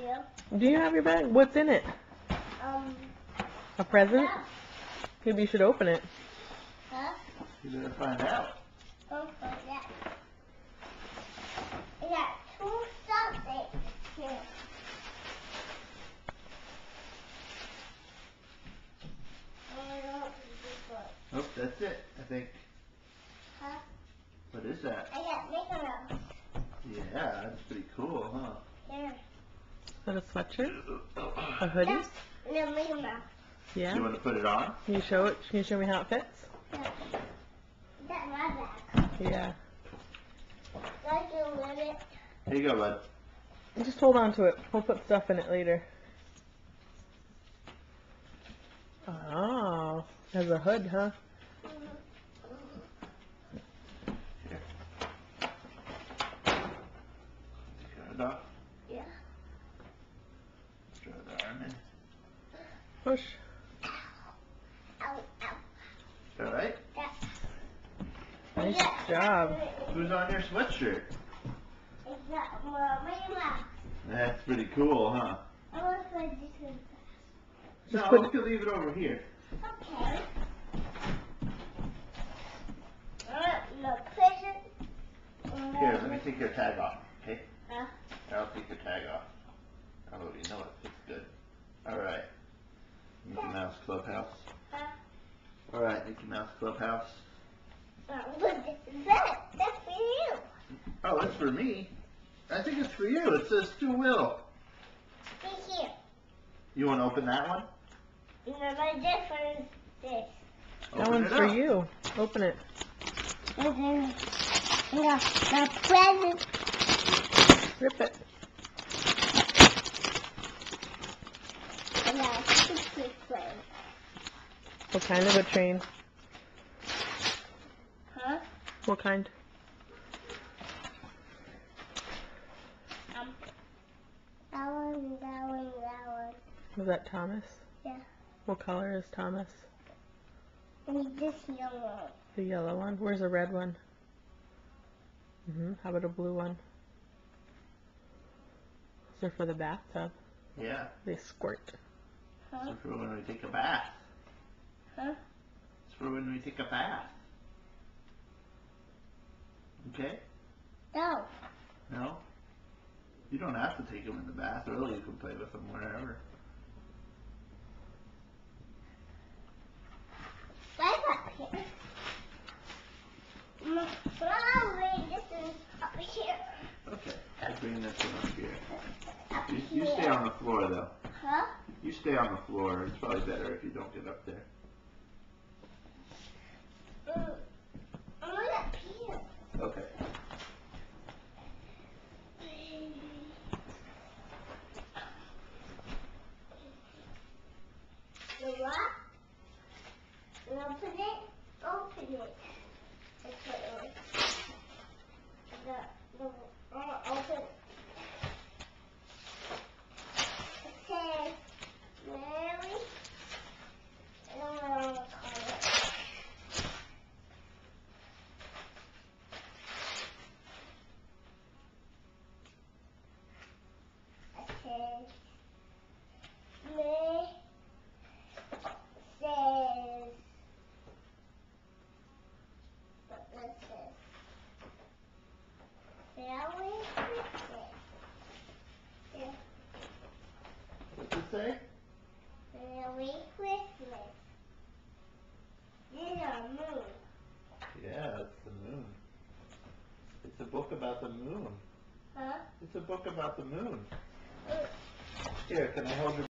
Yeah. Do you have your bag? What's in it? A present? Yeah. Maybe you should open it. Huh? You better find out. Oh, yeah. I got two something here. Oh, that's it, I think. Huh? What is that? I got Mickey Mouse. Yeah, that's pretty cool, huh? There. Is that a sweatshirt? A hoodie? That's no Mickey Mouse. Yeah. You want to put it on? Can you show it? Can you show me how it fits? Yeah. That's my bag. Yeah. Like you with it. Here you go, bud. Just hold on to it. We'll put stuff in it later. Oh, has a hood, huh? Here. Take it off. Yeah. Throw the arm in. Push. Ow, ow. Alright? Yeah. Nice Yeah. job. Who's on your sweatshirt? It's got Mickey Mouse. That's pretty cool, huh? I want to put this in. No, put we could leave it over here. Okay. No present. Here, let me take your tag off, okay? Huh? I'll take your tag off. Oh, you know it fits good. Alright. Mickey Mouse Clubhouse. Huh? Alright, Mickey Mouse Clubhouse. What is that? That's for you. Oh, it's for me. I think it's for you. It says to Will. Be here. You want to open that one? No, my different is this. That Open one's it for up. you. Open it. No, present. Rip it. No, it's a present. What kind of a train? Huh? What kind? That one, that one, that one. Was that Thomas? Yeah. What color is Thomas? And this yellow. The yellow one. Where's the red one? How about a blue one? These are for the bathtub. Yeah. They squirt. Huh? It's for when we take a bath. Huh? It's for when we take a bath. Okay? No. No? You don't have to take them in the bath. Really, you can play with them wherever. What's up here? Mommy, this is up here. Okay. I'll bring this one up here. Up You here. stay on the floor, though. Huh? You stay on the floor. It's probably better if you don't get up there. I'm up here. Okay. The what? Open it. Open it. That's what it was. Open it. It says Mary. I don't know what to call it. It says May. Says what this is. Merry Christmas. Yeah. What's it say? Merry Christmas. This is a moon. Yeah, it's the moon. It's a book about the moon. Huh? It's a book about the moon. Here, can I hold your